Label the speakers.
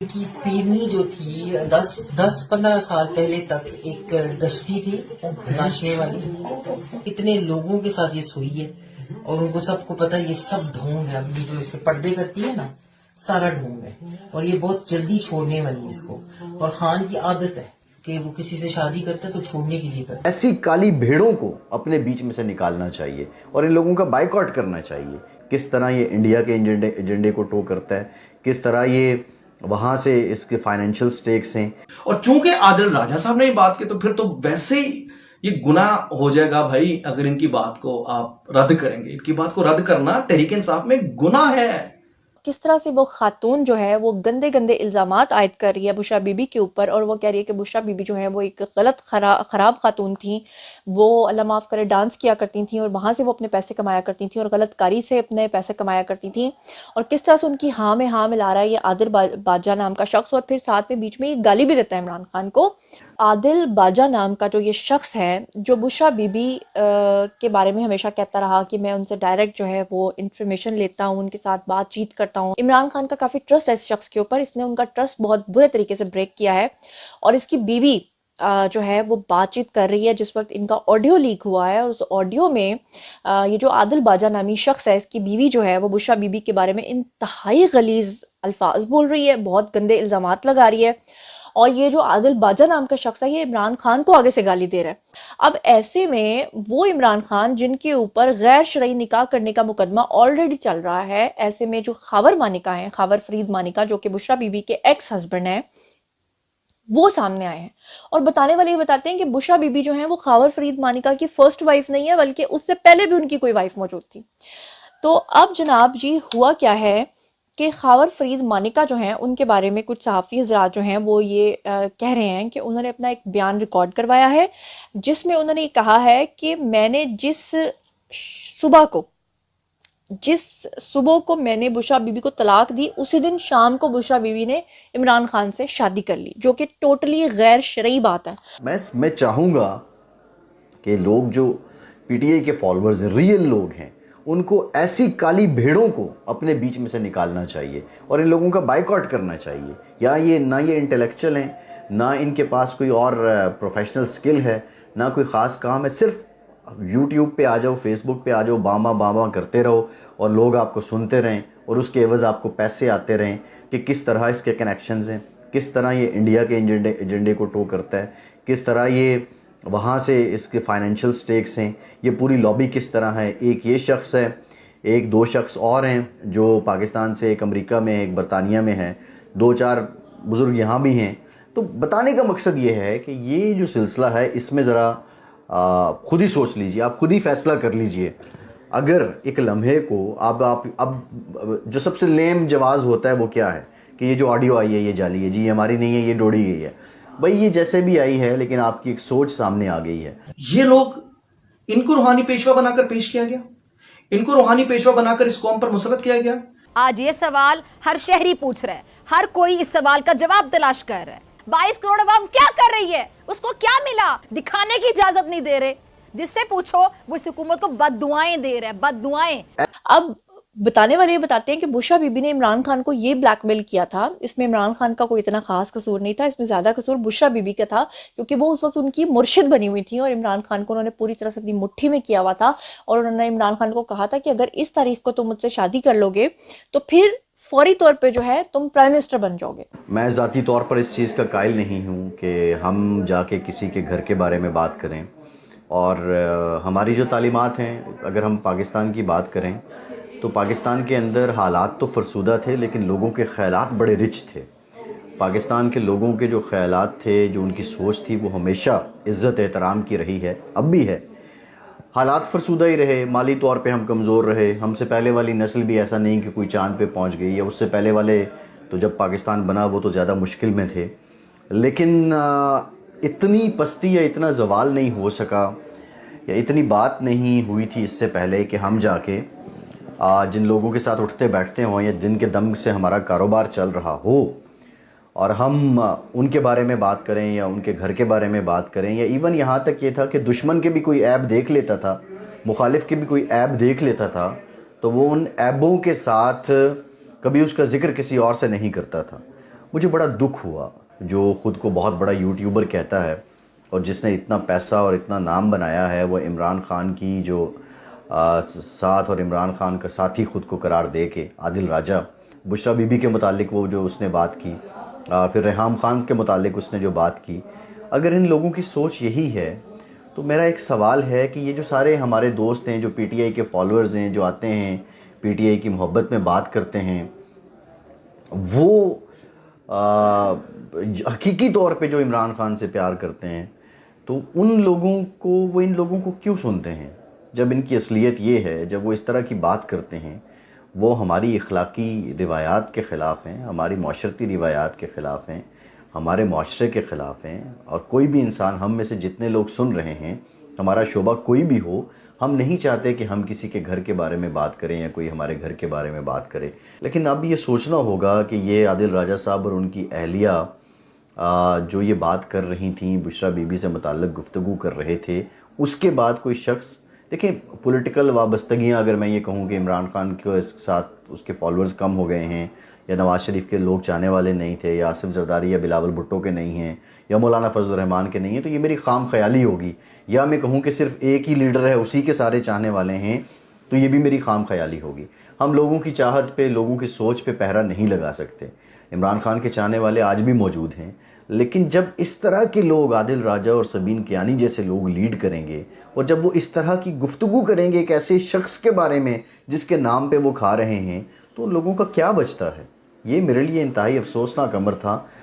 Speaker 1: की पीरनी जो थी 10-15 साल पहले तक एक गश्ती थी नाचने वाली। इतने लोगों के साथ ये सोई है और उनको सबको पता है ये सब ढोंग है। अभी जो इसके पर्दे करती है ना, सारा ढोंग है और ये बहुत जल्दी छोड़ने वाली है इसको। और खान की आदत है कि वो किसी से शादी करता है तो छोड़ने के लिए करता है।
Speaker 2: ऐसी काली भेड़ों को अपने बीच में से निकालना चाहिए और इन लोगों का बाइकआउट करना चाहिए। किस तरह ये इंडिया के एजेंडे को टो करता है, किस तरह ये वहां से इसके फाइनेंशियल स्टेक्स हैं।
Speaker 3: और चूंकि आदिल राजा साहब ने ये बात की तो फिर तो वैसे ही ये गुनाह हो जाएगा भाई। अगर इनकी बात को आप रद्द करेंगे, इनकी बात को रद्द करना तहरीक इंसाफ में गुनाह है।
Speaker 4: किस तरह से वो खातून जो है वो गंदे गंदे इल्ज़ामात आयद कर रही है बुशरा बीबी के ऊपर, और वो कह रही है कि बुशरा बीबी जो है वो एक गलत ख़राब खातून थी। वो अल्लाह माफ़ करे डांस किया करती थी और वहाँ से वो अपने पैसे कमाया करती थी और गलतकारी से अपने पैसे कमाया करती थी। और किस तरह से उनकी हाँ में हाँ मिला रहा है ये आदिल बाजा नाम का शख्स, और फिर साथ में बीच में ये गाली भी देता है इमरान खान को। आदिल बाजा नाम का जो ये शख्स है, जो बुशरा बीबी के बारे में हमेशा कहता रहा कि मैं उनसे डायरेक्ट जो है वो इन्फॉर्मेशन लेता हूँ, उनके साथ बातचीत करता हूँ। इमरान खान का काफ़ी ट्रस्ट है इस शख्स के ऊपर, इसने उनका ट्रस्ट बहुत बुरे तरीके से ब्रेक किया है। और इसकी बीवी जो है वो बातचीत कर रही है जिस वक्त इनका ऑडियो लीक हुआ है, और उस ऑडियो में ये जो आदिल बाजा नामी शख्स है, इसकी बीवी जो है वो बुशरा बीबी के बारे में इंतहाई गलीज अल्फाज बोल रही है, बहुत गंदे इल्ज़ामात लगा रही है। और ये जो आदिल बाजा नाम का शख्स है ये इमरान खान को आगे से गाली दे रहा है। अब ऐसे में वो इमरान खान जिनके ऊपर गैर शरई निकाह करने का मुकदमा ऑलरेडी चल रहा है, ऐसे में जो खावर मानिका हैं, खावर फरीद मानिका जो कि बुशरा बीबी के एक्स हस्बैंड हैं, वो सामने आए हैं और बताने वाले ये बताते हैं कि बुशरा बीबी जो है वो खावर फरीद मानिका की फर्स्ट वाइफ नहीं है, बल्कि उससे पहले भी उनकी कोई वाइफ मौजूद थी। तो अब जनाब जी हुआ क्या है कि खावर फरीद मानिका जो हैं उनके बारे में कुछ सहाफ़ी हज़रात जो हैं वो ये कह रहे हैं कि उन्होंने अपना एक बयान रिकॉर्ड करवाया है जिसमें उन्होंने कहा है कि मैंने जिस सुबह को मैंने बुशरा बीबी को तलाक दी, उसी दिन शाम को बुशरा बीबी ने इमरान खान से शादी कर ली, जो कि टोटली गैर शरई बात है।
Speaker 2: मैं चाहूँगा कि लोग जो पीटीआई के फॉलोअर्स रियल लोग हैं उनको ऐसी काली भेड़ों को अपने बीच में से निकालना चाहिए और इन लोगों का बाइकआउट करना चाहिए। या ये ना ये इंटेलेक्चुअल हैं, ना इनके पास कोई और प्रोफेशनल स्किल है, ना कोई ख़ास काम है। सिर्फ यूट्यूब पे आ जाओ, फेसबुक पे आ जाओ, बामा बामा करते रहो और लोग आपको सुनते रहें और उसके एवज़ आपको पैसे आते रहें कि किस तरह इसके कनेक्शंस हैं, किस तरह ये इंडिया के एजेंडे को टो करता है, किस तरह ये वहाँ से इसके फाइनेंशियल स्टेक्स हैं, ये पूरी लॉबी किस तरह है। एक ये शख्स है, एक दो शख्स और हैं जो पाकिस्तान से, एक अमेरिका में, एक बरतानिया में है, 2-4 बुज़ुर्ग यहाँ भी हैं। तो बताने का मकसद ये है कि ये जो सिलसिला है इसमें ज़रा खुद ही सोच लीजिए, आप खुद ही फैसला कर लीजिए। अगर एक लम्हे को अब जो सबसे लेम जवाज़ होता है वो क्या है कि ये जो ऑडियो आई है ये जाली है, जी हमारी नहीं है, ये डोड़ी गई है। भाई ये जैसे भी आई है लेकिन आपकी एक सोच सामने आ गई है।
Speaker 3: ये लोग, इनको रूहानी पेशवा बनाकर पेश किया गया, इनको रूहानी पेशवा बनाकर इस कौम पर मुसलत किया गया।
Speaker 5: आज ये सवाल हर शहरी पूछ रहा है, हर कोई इस सवाल का जवाब तलाश कर रहा है। 22 करोड़ अवाम क्या कर रही है, उसको क्या मिला, दिखाने की इजाजत नहीं दे रहे। जिससे पूछो वो इस हुकूमत को बददुआएं दे रहा है, बददुआएं।
Speaker 4: अब बताने वाले ये बताते हैं कि बुशरा बीबी ने इमरान खान को ये ब्लैकमेल किया था। इसमें इमरान खान का कोई इतना खास कसूर नहीं था, इसमें ज़्यादा कसूर बुशरा बीबी का था, क्योंकि वो उस वक्त उनकी मुर्शिद बनी हुई थी और इमरान खान को उन्होंने पूरी तरह से अपनी मुट्ठी में किया हुआ था। और उन्होंने इमरान खान को कहा था कि अगर इस तारीख को तुम मुझसे शादी कर लोगे तो फिर फौरी तौर पे जो है तुम प्राइम मिनिस्टर बन जाओगे।
Speaker 2: मैं ज़ाती तौर पर इस चीज़ का कायल नहीं हूँ कि हम जाके किसी के घर के बारे में बात करें। और हमारी जो तालीमात हैं, अगर हम पाकिस्तान की बात करें तो पाकिस्तान के अंदर हालात तो फरसूदा थे लेकिन लोगों के ख़यालात बड़े रिच थे। पाकिस्तान के लोगों के जो ख़यालात थे, जो उनकी सोच थी, वो हमेशा इज़्ज़त एहतराम की रही है, अब भी है। हालात फरसूदा ही रहे, माली तौर पे हम कमज़ोर रहे। हमसे पहले वाली नस्ल भी ऐसा नहीं कि कोई चाँद पे पहुंच गई, या उससे पहले वाले तो जब पाकिस्तान बना वो तो ज़्यादा मुश्किल में थे। लेकिन इतनी पस्ती या इतना ज़वाल नहीं हो सका, या इतनी बात नहीं हुई थी इससे पहले कि हम जाके जिन लोगों के साथ उठते बैठते हों या जिनके दम से हमारा कारोबार चल रहा हो और हम उनके बारे में बात करें या उनके घर के बारे में बात करें। या इवन यहाँ तक ये था कि दुश्मन के भी कोई ऐब देख लेता था, मुखालिफ के भी कोई ऐब देख लेता था, तो वो उन ऐबों के साथ कभी उसका जिक्र किसी और से नहीं करता था। मुझे बड़ा दुख हुआ, जो ख़ुद को बहुत बड़ा यूट्यूबर कहता है और जिसने इतना पैसा और इतना नाम बनाया है, वो इमरान खान की जो साथ और इमरान खान का साथी ख़ुद को करार दे के आदिल राजा, बुशरा बीबी के मुतालिक वो जो उसने बात की, फिर रेहाम खान के मुतालिक उसने जो बात की, अगर इन लोगों की सोच यही है तो मेरा एक सवाल है कि ये जो सारे हमारे दोस्त हैं, जो पीटीआई के फॉलोअर्स हैं, जो आते हैं पीटीआई की मोहब्बत में बात करते हैं, वो हकीकी तौर पे जो इमरान खान से प्यार करते हैं, तो उन लोगों को, वो इन लोगों को क्यों सुनते हैं जब इनकी असलियत ये है, जब वो इस तरह की बात करते हैं, वो हमारी इखलाकी रिवायात के ख़िलाफ़ हैं, हमारी माशरती रिवायात के ख़िलाफ़ हैं, हमारे माशरे के ख़िलाफ़ हैं। और कोई भी इंसान, हम में से जितने लोग सुन रहे हैं, हमारा शोबा कोई भी हो, हम नहीं चाहते कि हम किसी के घर के बारे में बात करें या कोई हमारे घर के बारे में बात करे। लेकिन अब ये सोचना होगा कि ये आदिल राजा साहब और उनकी अहलिया जो ये बात कर रही थी, बुशरा बीबी से मुताल्लिक़ गुफ्तगू कर रहे थे, उसके बाद कोई शख्स, देखिए पॉलिटिकल वाबस्तगियाँ, अगर मैं ये कहूँ कि इमरान खान के साथ उसके फॉलोअर्स कम हो गए हैं, या नवाज़ शरीफ के लोग चाहने वाले नहीं थे, या आसिफ जरदारी या बिलावल भुट्टो के नहीं हैं, या मौलाना फजल रहमान के नहीं हैं, तो ये मेरी खाम ख्याली होगी। या मैं कहूँ कि सिर्फ एक ही लीडर है, उसी के सारे चाहने वाले हैं, तो ये भी मेरी खाम ख्याली होगी। हम लोगों की चाहत पे, लोगों की सोच पे पहरा नहीं लगा सकते। इमरान खान के चाहने वाले आज भी मौजूद हैं, लेकिन जब इस तरह के लोग, आदिल राजा और सबीन कियानी जैसे लोग लीड करेंगे, और जब वो इस तरह की गुफ्तगू करेंगे एक ऐसे शख्स के बारे में जिसके नाम पे वो खा रहे हैं, तो लोगों का क्या बचता है। ये मेरे लिए इंतहाई अफसोसनाक अमर था।